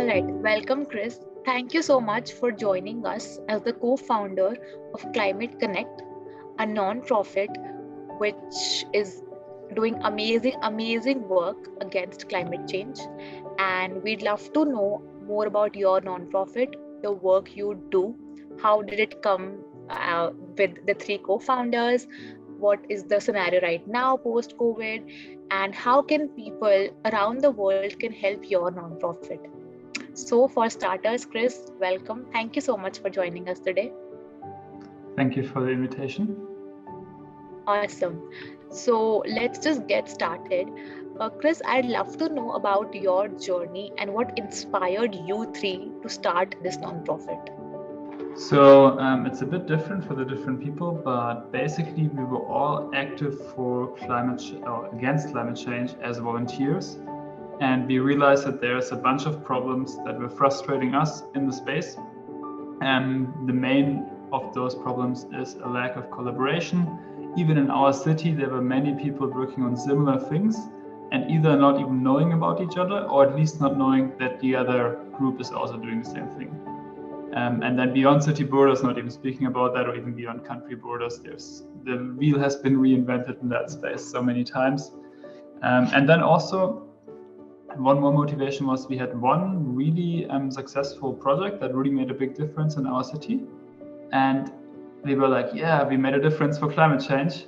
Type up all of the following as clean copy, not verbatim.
right, welcome Chris. Thank you so much for joining us as the co-founder of Climate Connect, a non-profit which is doing amazing work against climate change. And we'd love to know more about your non-profit, the work you do. How did it come with the three co-founders? What is the scenario right now post-COVID? And how can people around the world can help your non-profit? So for starters, Chris, welcome. Thank you so much for joining us today. Thank you for the invitation. Awesome. So let's just get started. Chris, I'd love to know about your journey and what inspired you three to start this nonprofit. So it's a bit different for the different people, but basically we were all active for against climate change as volunteers. And we realized that there's a bunch of problems that were frustrating us in the space. And the main of those problems is a lack of collaboration. Even in our city, there were many people working on similar things and either not even knowing about each other or at least not knowing that the other group is also doing the same thing. And then beyond city borders, not even speaking about that, or even beyond country borders, the wheel has been reinvented in that space so many times. And then also, one more motivation was we had one really successful project that really made a big difference in our city. And we were like, yeah, we made a difference for climate change.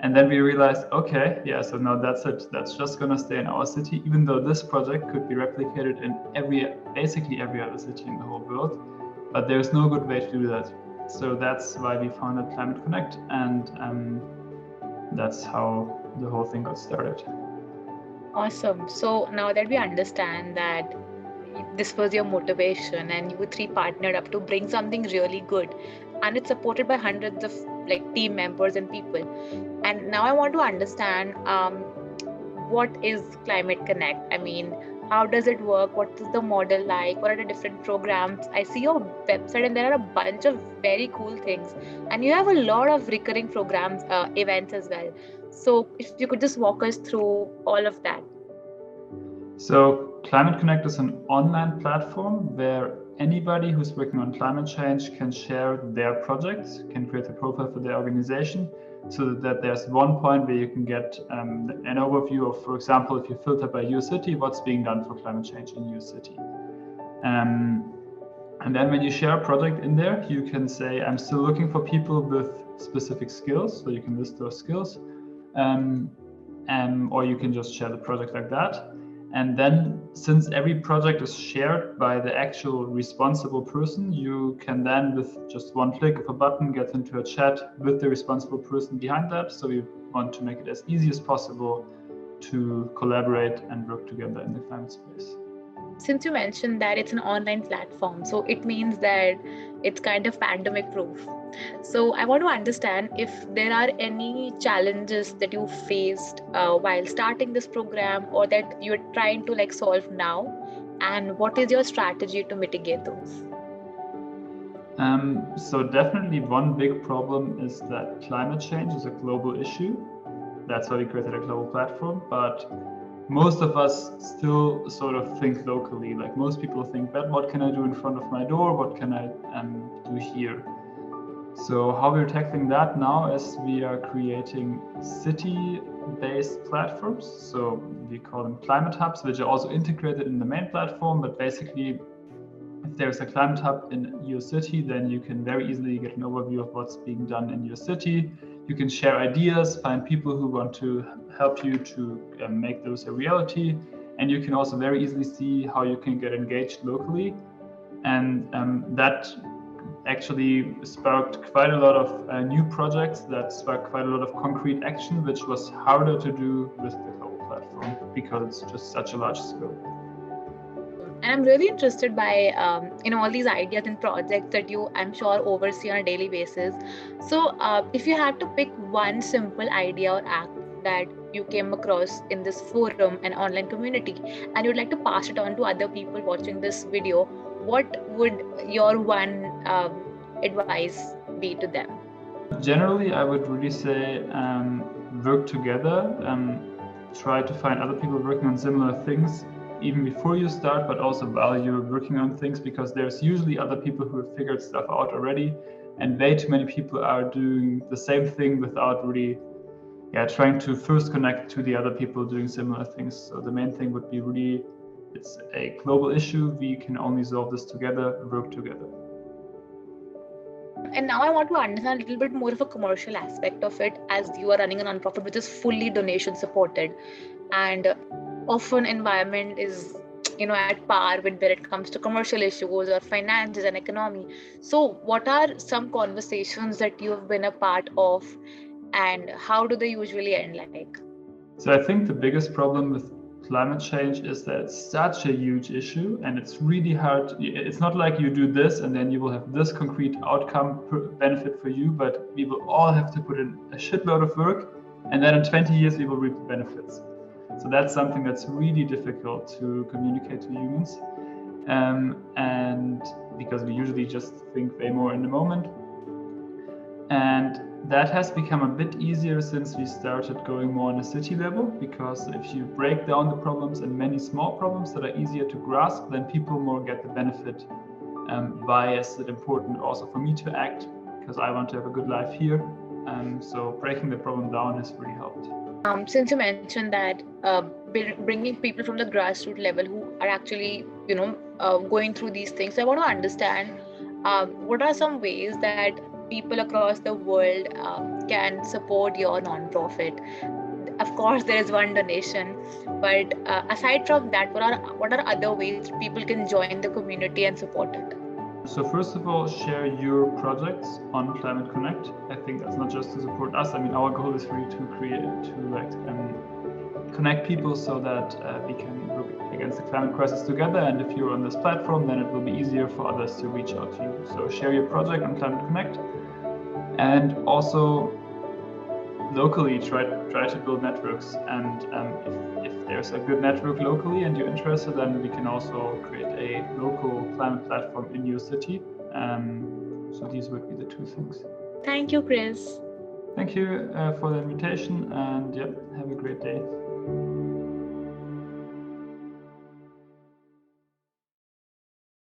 And then we realized, okay, yeah, so now that's it. That's just going to stay in our city, even though this project could be replicated in basically every other city in the whole world. But there's no good way to do that. So that's why we founded Climate Connect. And that's how the whole thing got started. Awesome. So now that we understand that this was your motivation and you three partnered up to bring something really good, and it's supported by hundreds of team members and people. And now I want to understand what is Climate Connect? I mean, how does it work? What is the model like? What are the different programs? I see your website and there are a bunch of very cool things. And you have a lot of recurring programs, events as well. So if you could just walk us through all of that. So Climate Connect is an online platform where anybody who's working on climate change can share their projects, can create a profile for their organization, so that there's one point where you can get an overview of, for example, if you filter by your city, what's being done for climate change in your city. And then when you share a project in there, you can say, I'm still looking for people with specific skills, so you can list those skills, or you can just share the project like that. And then, since every project is shared by the actual responsible person, you can then, with just one click of a button, get into a chat with the responsible person behind that. So we want to make it as easy as possible to collaborate and work together in the climate space. Since you mentioned that it's an online platform, so it means that it's kind of pandemic proof. So I want to understand if there are any challenges that you faced while starting this program or that you're trying to solve now, and what is your strategy to mitigate those? So definitely one big problem is that climate change is a global issue. That's why we created a global platform, but most of us still sort of think locally. Like most people think, but what can I do in front of my door? What can I do here? So how we're tackling that now is we are creating city-based platforms. So we call them climate hubs, which are also integrated in the main platform. But basically, if there's a climate hub in your city, then you can very easily get an overview of what's being done in your city. You can share ideas, find people who want to help you to make those a reality. And you can also very easily see how you can get engaged locally. And that actually sparked quite a lot of new projects, that sparked quite a lot of concrete action, which was harder to do with the global platform because it's just such a large scope. And I'm really interested by all these ideas and projects that you, I'm sure, oversee on a daily basis. So if you had to pick one simple idea or act that you came across in this forum and online community, and you'd like to pass it on to other people watching this video, what would your one advice be to them? Generally, I would really say work together, try to find other people working on similar things. even before you start, but also while you're working on things, because there's usually other people who have figured stuff out already, and way too many people are doing the same thing without really trying to first connect to the other people doing similar things. So the main thing would be really, it's a global issue. We can only solve this together, work together. And now I want to understand a little bit more of a commercial aspect of it, as you are running a nonprofit which is fully donation supported, and often environment is at par when it comes to commercial issues or finances and economy. So what are some conversations that you have been a part of, and how do they usually end like? So I think the biggest problem with climate change is that it's such a huge issue, and it's really hard. It's not like you do this and then you will have this concrete outcome benefit for you, but we will all have to put in a shitload of work, and then in 20 years we will reap the benefits. So that's something that's really difficult to communicate to humans, and because we usually just think way more in the moment. And that has become a bit easier since we started going more on a city level, because if you break down the problems in many small problems that are easier to grasp, then people more get the benefit. Why is it important also for me to act? Because I want to have a good life here. So breaking the problem down has really helped. Since you mentioned that bringing people from the grassroots level who are actually, going through these things, I want to understand what are some ways that people across the world can support your nonprofit. Of course, there is one donation, but aside from that, what are other ways people can join the community and support it? So first of all, share your projects on Climate Connect. I think that's not just to support us. I mean, our goal is really to connect people so that we can work against the climate crisis together. And if you're on this platform, then it will be easier for others to reach out to you. So share your project on Climate Connect, and also locally try to build networks. And if there's a good network locally and you're interested, then we can also create a local climate platform in your city. So these would be the two things. Thank you, Chris. Thank you for the invitation, and have a great day.